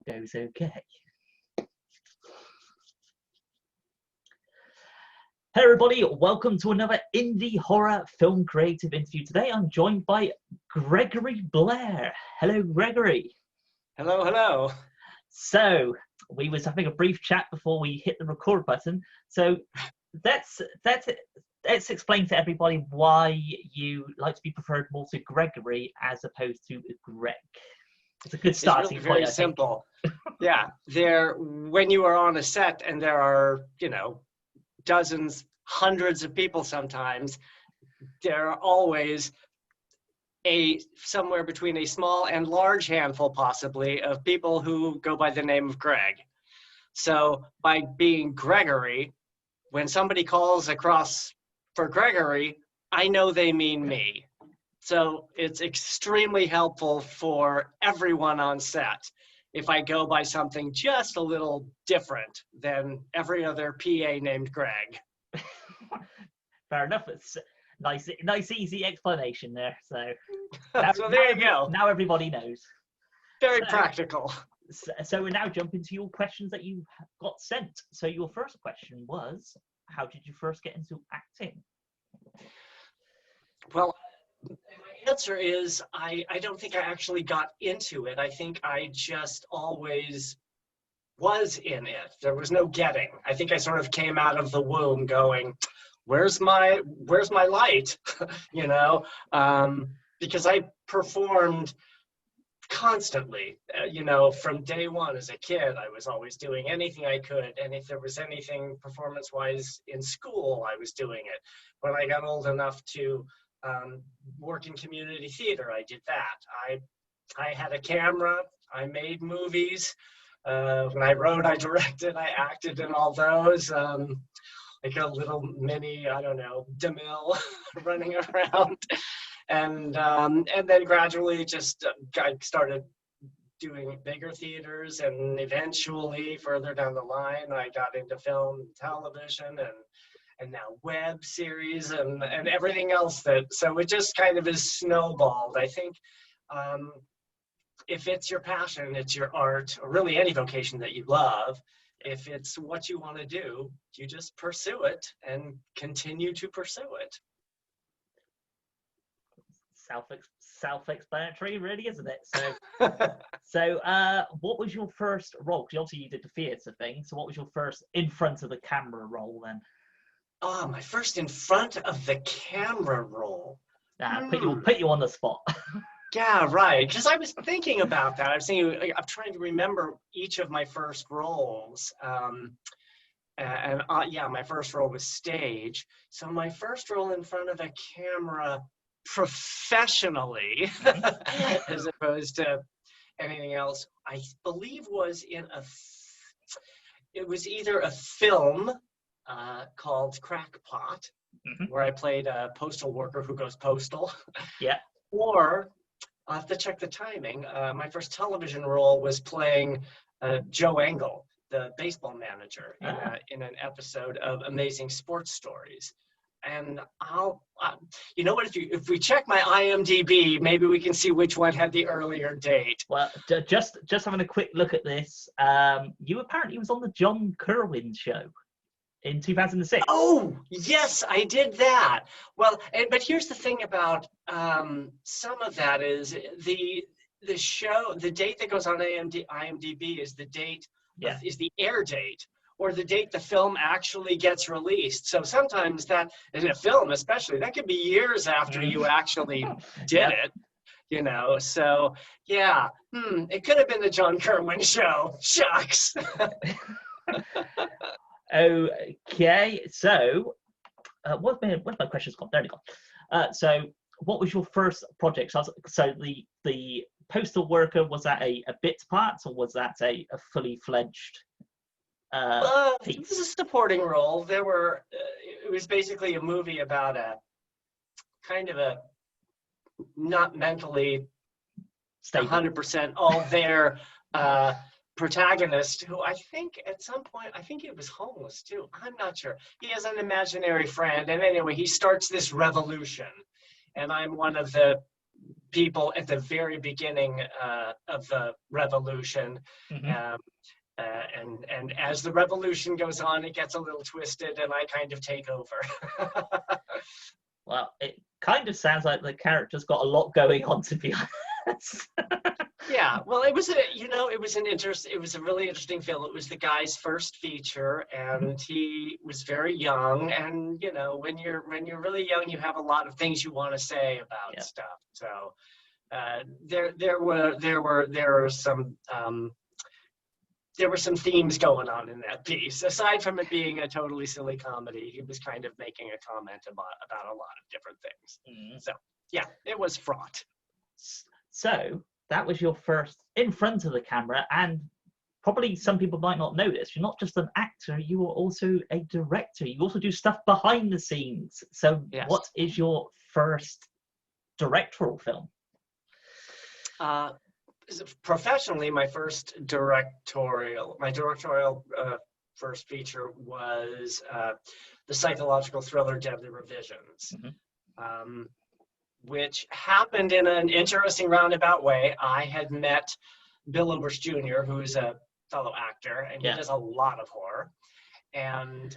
goes okay. Hey everybody, welcome to another indie horror film creative interview. Today I'm joined by Gregory Blair. Hello, Gregory. Hello, hello. So, we was having a brief chat before we hit the record button. So, let's explain to everybody why you like to be preferred more to Gregory as opposed to Greg. It's a good starting It's really point. very simple. Yeah, when you are on a set and there are, dozens, hundreds of people sometimes, there are always somewhere between a small and large handful possibly of people who go by the name of Greg. So by being Gregory, when somebody calls across for Gregory, I know they mean me. So it's extremely helpful for everyone on set if I go by something just a little different than every other PA named Greg. Fair enough. It's nice, easy explanation there. So, so there you go. Now everybody knows. Very practical. So we now jump into your questions that you got sent. So your first question was, how did you first get into acting? Well, my answer is I don't think I actually got into it. I think I just always was in it. There was no getting. I think I sort of came out of the womb going, where's my light? Because I performed constantly, from day one as a kid. I was always doing anything I could, and if there was anything performance-wise in school, I was doing it. When I got old enough to work in community theater, I did that. I had a camera, I made movies. When I wrote, I directed, I acted in all those. Like a little mini, DeMille running around. And then gradually just I started doing bigger theaters, and eventually further down the line, I got into film and television and now web series and everything else so it just kind of is snowballed. I think if it's your passion, it's your art, or really any vocation that you love, if it's what you want to do, you just pursue it and continue to pursue it. Self-explanatory, really, isn't it? So, what was your first role? Because obviously you did the theatre thing. So, what was your first in front of the camera role then? Oh, my first in front of the camera role. Put you on the spot. Yeah, right. Because I was thinking about that. I'm trying to remember each of my first roles. My first role was stage. So my first role in front of a camera professionally, as opposed to anything else, I believe was it was either a film called Crackpot, where I played a postal worker who goes postal. Yeah. Or I'll have to check the timing. My first television role was playing Joe Engel, the baseball manager, in an episode of Amazing Sports Stories. And if we check my IMDb, maybe we can see which one had the earlier date. Well, just having a quick look at this, you apparently was on the John Kerwin show in 2006. Oh, yes, I did that. Well, but here's the thing about some of that is the show, the date that goes on IMDb is the date, is the air date, or the date the film actually gets released. So sometimes that, in a film especially, that could be years after you actually did it. So yeah, it could have been the John Kerwin show. Shucks. Okay, so what's my questions gone? There we go. So what was your first project? So the postal worker, was that a bit part, or was that a fully fledged it was a supporting role. It was basically a movie about a kind of a not mentally 100% all there protagonist who I think at some point, I think he was homeless too. I'm not sure. He has an imaginary friend. And anyway, he starts this revolution. And I'm one of the people at the very beginning of the revolution. Hmm. And as the revolution goes on, it gets a little twisted, and I kind of take over. Well, it kind of sounds like the character's got a lot going on, to be honest. Yeah, well, it was it was a really interesting film. It was the guy's first feature, and he was very young. And when you're really young, you have a lot of things you want to say about Yeah. stuff. So there were some themes going on in that piece. Aside from it being a totally silly comedy, he was kind of making a comment about a lot of different things. Mm. So yeah, it was fraught. So that was your first in front of the camera, and probably some people might not know this. You're not just an actor; you are also a director. You also do stuff behind the scenes. So, Yes. What is your first directorial film? Professionally, my directorial first feature was the psychological thriller Deadly Revisions. Mm-hmm. Which happened in an interesting roundabout way. I had met Bill Oberst Jr., who is a fellow actor, and he does a lot of horror. And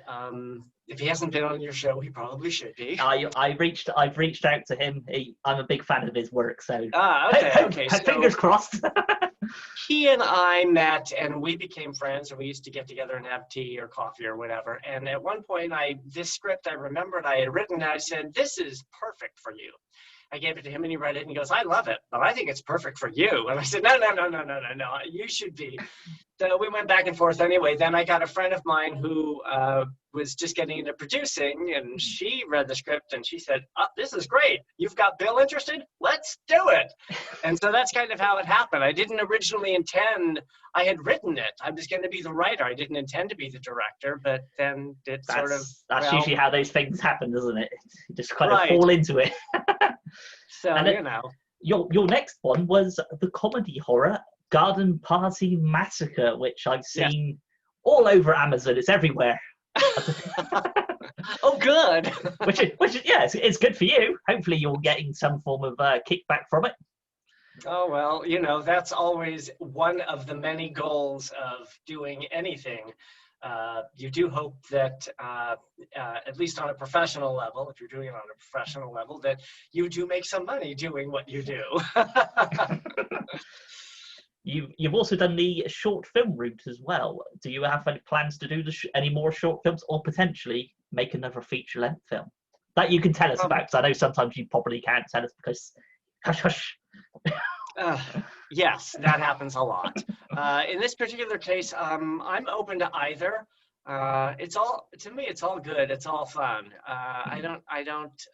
if he hasn't been on your show, he probably should be. I've reached out to him. I'm a big fan of his work, so okay. Fingers crossed. He and I met, and we became friends, and we used to get together and have tea or coffee or whatever. And at one point, this script I remembered I had written, and I said, "This is perfect for you." I gave it to him, and he read it, and he goes, "I love it, but I think it's perfect for you." And I said, No, you should be. So we went back and forth anyway. Then I got a friend of mine who was just getting into producing, and she read the script, and she said, "This is great. You've got Bill interested? Let's do it." And so that's kind of how it happened. I didn't originally intend, I had written it. I was going to be the writer. I didn't intend to be the director, but then That's usually how those things happen, doesn't it? You just kind Right. of fall into it. So, and your next one was the comedy horror Garden Party Massacre, which I've seen all over Amazon. It's everywhere. Oh, good. which is it's good for you. Hopefully, you're getting some form of kickback from it. Oh, well, that's always one of the many goals of doing anything. You do hope that, at least on a professional level, if you're doing it on a professional level, that you do make some money doing what you do. You've also done the short film route as well. Do you have any plans to do any more short films, or potentially make another feature-length film that you can tell us about? Because I know sometimes you probably can't tell us because hush. Yes, that happens a lot. In this particular case, I'm open to either. To me, it's all good. It's all fun. I don't.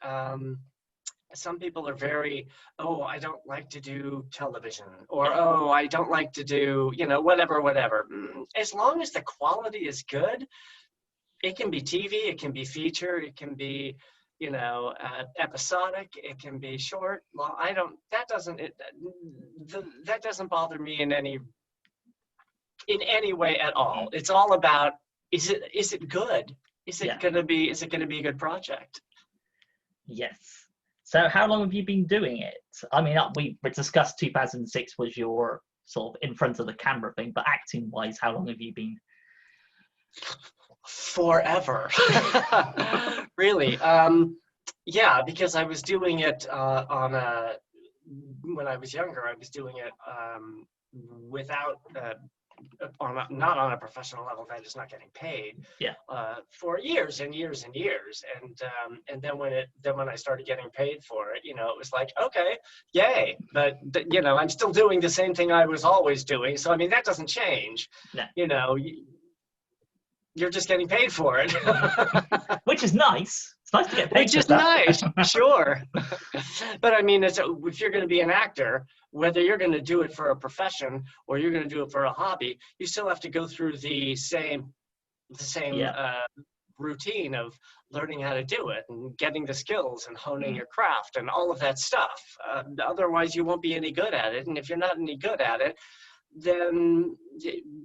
Some people are very, I don't like to do television, or I don't like to do, whatever. As long as the quality is good, it can be TV, it can be feature, it can be, episodic, it can be short. Well, that doesn't bother me in any way at all. It's all about, is it good? Is it gonna be a good project? Yes. So how long have you been doing it? I mean, we discussed 2006 was your sort of in front of the camera thing, but acting wise, how long have you been? Forever. Really. Yeah, because I was doing it when I was younger, I was doing it without not on a professional level, that is, not getting paid. For years and years and years, and then when I started getting paid for it, it was like, okay, yay, but I'm still doing the same thing I was always doing, so I mean that doesn't change. No. You're just getting paid for it. Which is nice. It's nice to get paid. Which is nice, sure. But I mean, if you're going to be an actor, whether you're going to do it for a profession or you're going to do it for a hobby, you still have to go through the same routine of learning how to do it and getting the skills and honing your craft and all of that stuff. Otherwise, you won't be any good at it. And if you're not any good at it, then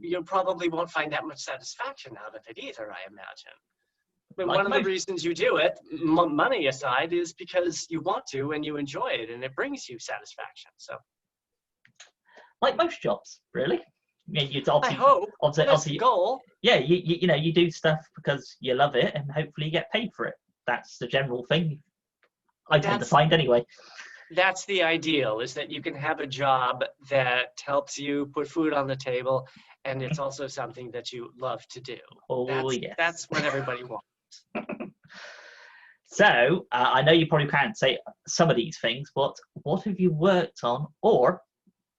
you probably won't find that much satisfaction out of it either, I imagine. But Like one of the most, reasons you do it, money aside, is because you want to and you enjoy it and it brings you satisfaction. So like most jobs, really. Yeah, you'd I hope that's the obviously, goal. yeah, you know, you do stuff because you love it, and hopefully you get paid for it. That's the general thing I tend to That's find anyway. that's the ideal, is that you can have a job that helps you put food on the table, and it's also something that you love to do. Oh That's yes. what everybody wants. So I know you probably can't say some of these things, but what have you worked on or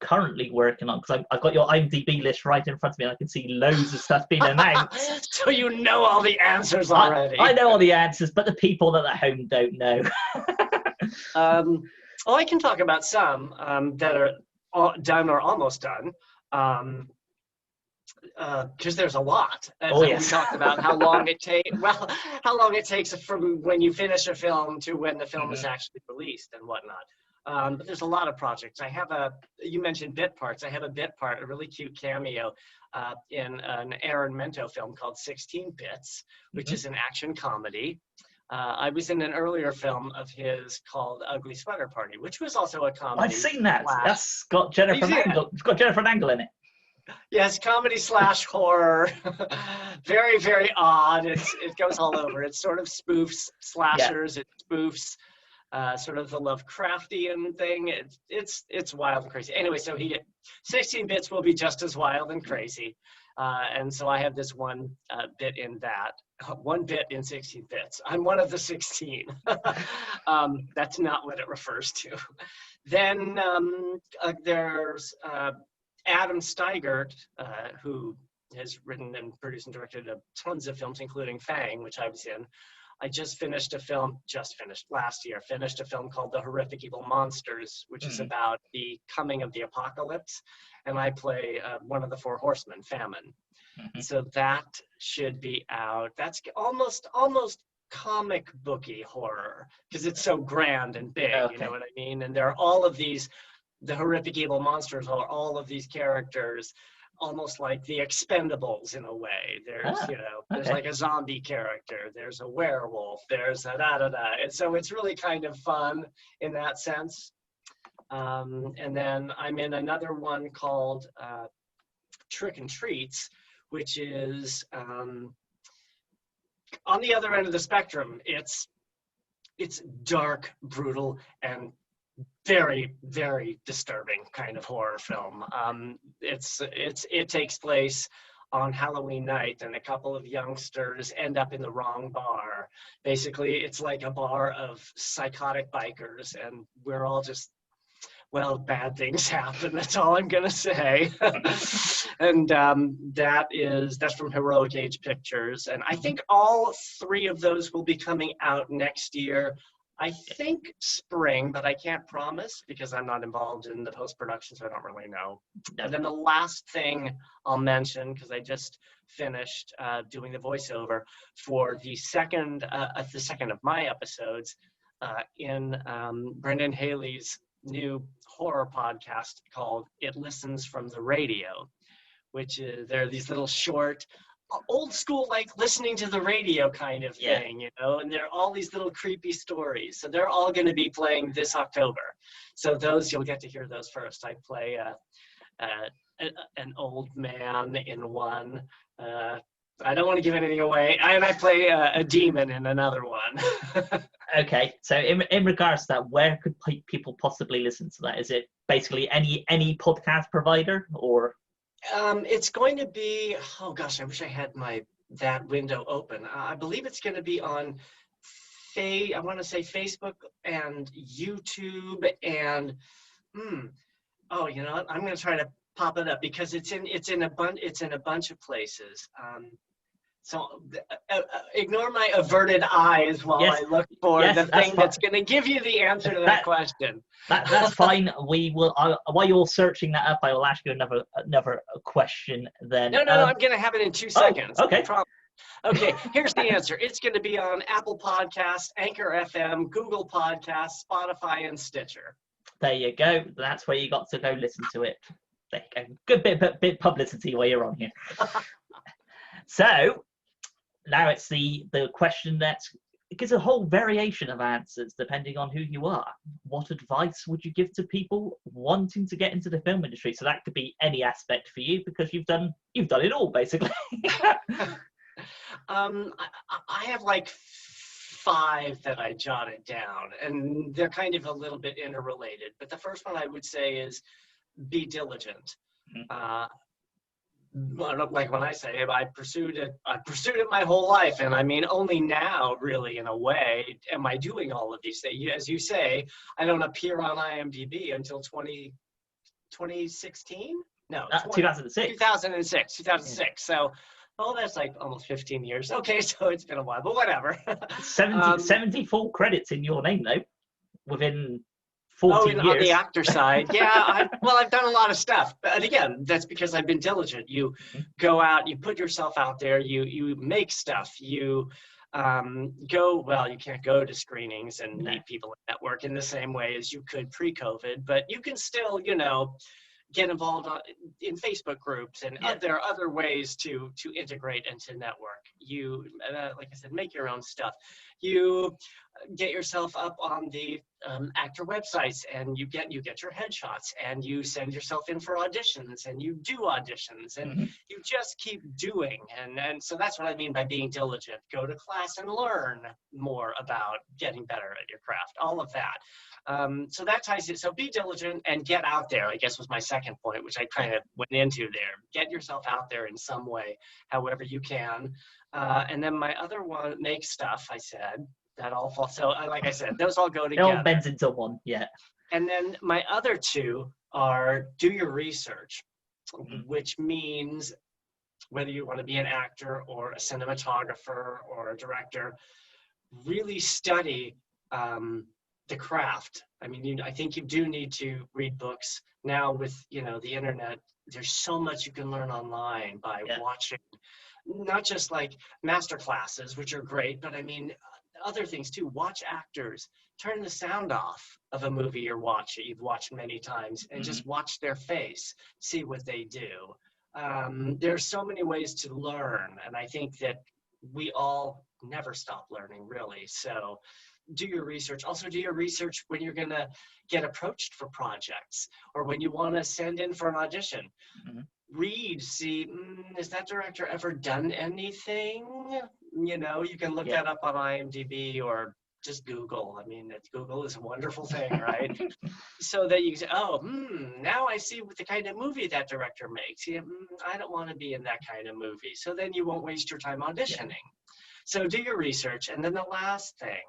currently working on? Because I've got your IMDb list right in front of me, and I can see loads of stuff being announced. So you know all the answers already. I know all the answers, but the people that are at home don't know. Well, I can talk about some that are done or almost done. Because there's a lot. Oh We yes. talked about how long it takes. Well, how long it takes from when you finish a film to when the film is actually released and whatnot. But there's a lot of projects. You mentioned bit parts. I have a bit part, a really cute cameo in an Aaron Mento film called 16 Bits, which is an action comedy. I was in an earlier film of his called Ugly Sweater Party, which was also a comedy. I've seen that. That's got Jennifer Mangle. It's got Jennifer Mangle in it. Yes, comedy / horror. Very, very odd. It goes all over. It sort of spoofs slashers. It spoofs sort of the Lovecraftian thing. It's wild and crazy. Anyway, so 16 Bits will be just as wild and crazy. And so I have this one bit in that. One bit in 16 Bits. I'm one of the 16. That's not what it refers to. Then there's Adam Steigert, who has written and produced and directed tons of films, including Fang, which I was in. I finished a film called The Horrific Evil Monsters, which is about the coming of the apocalypse. And I play one of the four horsemen, Famine. So that should be out. That's almost comic booky horror, because it's so grand and big, you know what I mean? And there are all of these, the Horrific Evil Monsters are all of these characters, almost like the Expendables in a way. There's, there's like a zombie character, there's a werewolf, there's a da-da-da. And so it's really kind of fun in that sense. And then I'm in another one called Trick and Treats, which is on the other end of the spectrum. It's dark, brutal, and very, very disturbing kind of horror film. It takes place on Halloween night, and a couple of youngsters end up in the wrong bar. Basically, it's like a bar of psychotic bikers, and we're all just, well, bad things happen. That's all I'm gonna say. And that's from Heroic Age Pictures, and I think all three of those will be coming out next year. I think spring, but I can't promise because I'm not involved in the post-production, so I don't really know. And then the last thing I'll mention, because I just finished doing the voiceover for the second of my episodes in Brendan Haley's new horror podcast called It Listens from the Radio, which is, there are these little short, old school, like listening to the radio kind of thing, and there are all these little creepy stories. So they're all going to be playing this October. So those, you'll get to hear those first. I play an old man in one. I don't want to give anything away. And I play a demon in another one. Okay, so in regards to that, where could people possibly listen to that? Is it basically any podcast provider, or? It's going to be, oh gosh, I wish I had that window open. I believe it's going to be on I want to say Facebook and YouTube and oh, you know what? I'm going to try to pop it up because it's in a bunch of places. So ignore my averted eyes while I look for the thing that's going to give you the answer to that question. That's fine. We will. While you're searching that up, I will ask you another question. Then. No, I'm going to have it in 2 seconds. Oh, okay. Okay, here's the answer. It's going to be on Apple Podcasts, Anchor FM, Google Podcasts, Spotify, and Stitcher. There you go. That's where you got to go listen to it. There you go. Good bit publicity while you're on here. So, now it's the question that it gives a whole variation of answers depending on who you are. What advice would you give to people wanting to get into the film industry? So that could be any aspect for you, because you've done it all basically. I have like 5 that I jotted down, and they're kind of a little bit interrelated. But the first one I would say is be diligent. Like when I say it, I pursued it my whole life, and I mean only now, really, in a way, am I doing all of these things. As you say, I don't appear on IMDb until 2016. No, 2006. 2006. Yeah. So, that's like almost 15 years. Okay, so it's been a while, but whatever. 70 full credits in your name, though, within 14 years. On the actor side, yeah. I've done a lot of stuff, but again, that's because I've been diligent. You go out, you put yourself out there, you make stuff, you you can't go to screenings and meet people at network in the same way as you could pre-COVID, but you can still, get involved in Facebook groups, and there are other ways to integrate and to network. You, like I said, make your own stuff. You get yourself up on the actor websites, and you get your headshots, and you send yourself in for auditions, and you do auditions, and you just keep doing. And so that's what I mean by being diligent. Go to class and learn more about getting better at your craft, all of that. So that ties it. So be diligent and get out there, I guess, was my second point, which I kind of went into there. Get yourself out there in some way, however you can. And then my other one, make stuff, I said. That all falls. So like I said, those all go together. It all bends into one, yeah. And then my other 2 are do your research, which means whether you want to be an actor or a cinematographer or a director, really study the craft. I mean, I think you do need to read books now with, the internet. There's so much you can learn online by watching, not just like master classes, which are great, but I mean, other things too. Watch actors, turn the sound off of a movie you've watched many times, and just watch their face, see what they do. There's so many ways to learn, and I think that we all never stop learning, really. So do your research. Also do your research when you're going to get approached for projects, or when you want to send in for an audition. Read, see, has that director ever done anything? You can look that up on IMDb or just Google. I mean, Google is a wonderful thing, right? So that you can say, now I see what the kind of movie that director makes. I don't want to be in that kind of movie. So then you won't waste your time auditioning. So do your research. And then the last thing,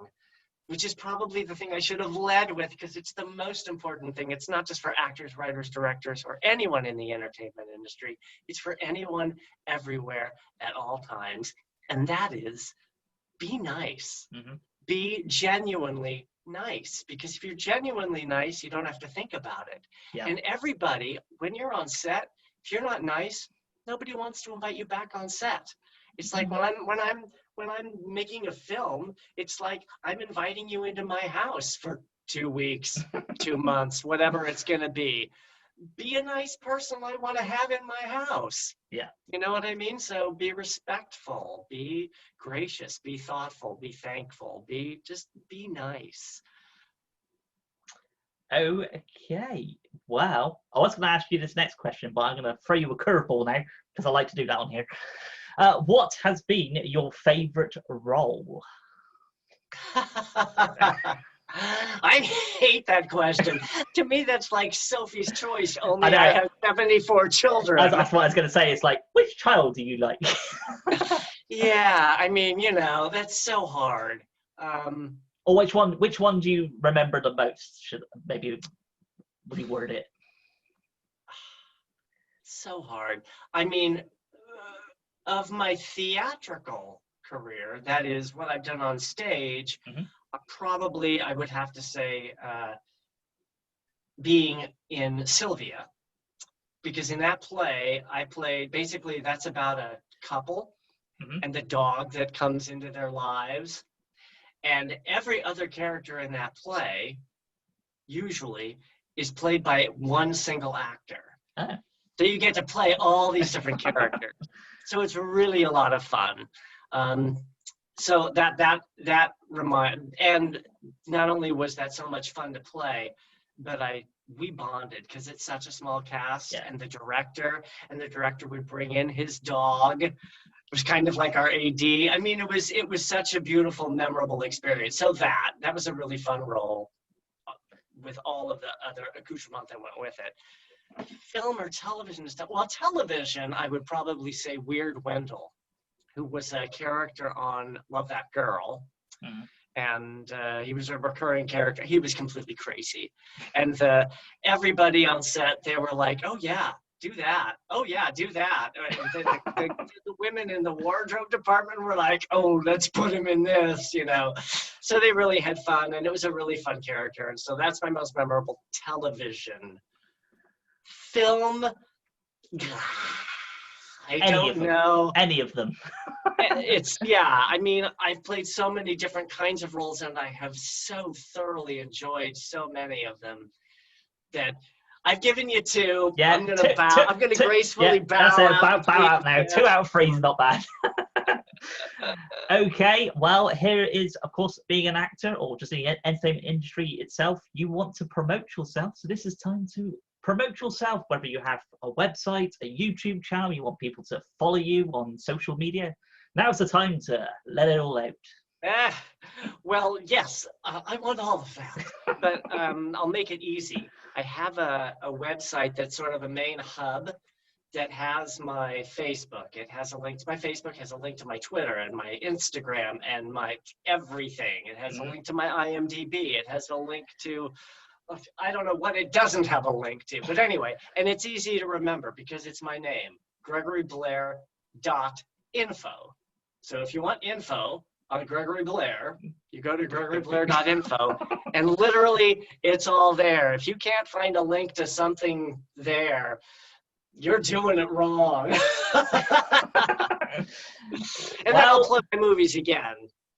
which is probably the thing I should have led with, because it's the most important thing. It's not just for actors, writers, directors, or anyone in the entertainment industry. It's for anyone, everywhere, at all times. And that is, be nice. Be genuinely nice. Because if you're genuinely nice, you don't have to think about it. And everybody, when you're on set, if you're not nice, nobody wants to invite you back on set. It's like when I'm making a film, it's like I'm inviting you into my house for 2 weeks, 2 months, whatever it's going to be. Be a nice person I want to have in my house. Yeah. You know what I mean? So be respectful, be gracious, be thoughtful, be thankful, be nice. Okay. Well, I was going to ask you this next question, but I'm going to throw you a curveball now, because I like to do that on here. What has been your favorite role? I hate that question. To me, that's like Sophie's Choice, only I have 74 children. That's what I was going to say. It's like, which child do you like? Yeah, I mean, that's so hard. Or which one do you remember the most? Should maybe reword it. So hard. I mean, of my theatrical career, that is what I've done on stage, probably I would have to say being in Sylvia, because in that play I played, basically that's about a couple and the dog that comes into their lives, and every other character in that play usually is played by one single actor. So you get to play all these different characters. So it's really a lot of fun. So that and not only was that so much fun to play, but we bonded because it's such a small cast, and the director would bring in his dog. It was kind of like our AD. I mean, it was such a beautiful, memorable experience. So that was a really fun role with all of the other accoutrements that went with it. Film or television stuff. Well, television, I would probably say Weird Wendell, who was a character on Love That Girl. And he was a recurring character. He was completely crazy. And everybody on set, they were like, oh yeah, do that. Oh yeah, do that. The women in the wardrobe department were like, oh, let's put him in this, you know. So they really had fun, and it was a really fun character. And so that's my most memorable television. Film, I don't know. Any of them. I mean, I've played so many different kinds of roles, and I have so thoroughly enjoyed so many of them that I've given you two. Yeah, I'm gonna gracefully bow out. Bow out now. 2 out of 3 is not bad. Okay, well, here is, of course, being an actor or just in the entertainment industry itself, you want to promote yourself. So this is time to promote yourself, whether you have a website, a YouTube channel, you want people to follow you on social media. Now's the time to let it all out. Well, yes, I want all of that, but I'll make it easy. I have a website that's sort of a main hub that has my Facebook. It has a link to my Facebook, has a link to my Twitter and my Instagram and my everything. It has a link to my IMDb. It has a link to, I don't know what it doesn't have a link to, but anyway, and it's easy to remember because it's my name, GregoryBlair.info. So if you want info on Gregory Blair, you go to GregoryBlair.info, and literally it's all there. If you can't find a link to something there, you're doing it wrong. And then I'll plug my movies again.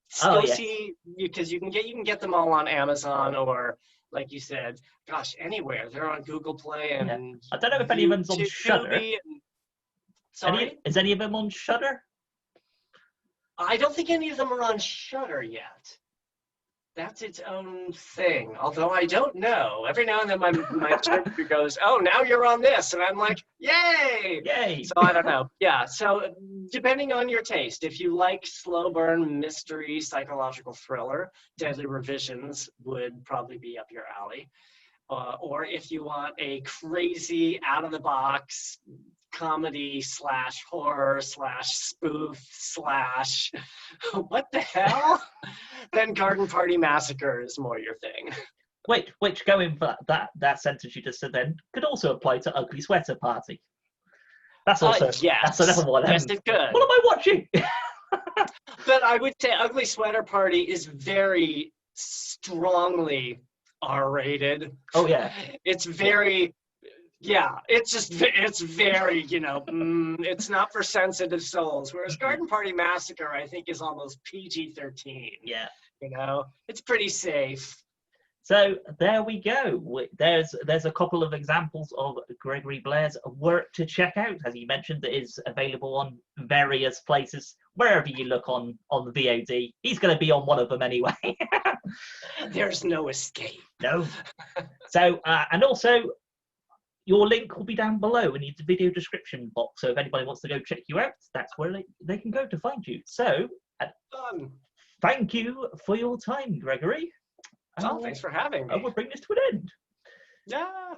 See, because you can get them all on Amazon or, like you said, gosh, anywhere. They're on Google Play and I don't know if any of them's on Shudder. Sorry? Is any of them on Shudder? I don't think any of them are on Shudder yet. That's its own thing. Although I don't know. Every now and then my interpreter goes, oh, now you're on this. And I'm like, yay! Yay! So I don't know. Yeah, so depending on your taste, if you like slow burn, mystery, psychological thriller, Deadly Revisions would probably be up your alley. Or if you want a crazy, out-of-the-box comedy / horror / spoof / what the hell? Then Garden Party Massacre is more your thing. Which going for that sentence you just said then could also apply to Ugly Sweater Party. That's also that's another one. Yes, it could. What am I watching? But I would say Ugly Sweater Party is very strongly R-rated. Oh yeah. It's very, it's very, it's not for sensitive souls. Whereas Garden Party Massacre, I think, is almost PG-13. Yeah. It's pretty safe. So there we go. There's a couple of examples of Gregory Blair's work to check out. As he mentioned, it is available on various places. Wherever you look on VOD, he's going to be on one of them anyway. There's no escape. No. So, and also, your link will be down below in the video description box. So if anybody wants to go check you out, that's where they can go to find you. So, thank you for your time, Gregory. Oh, thanks for having me. I will bring this to an end. Yeah.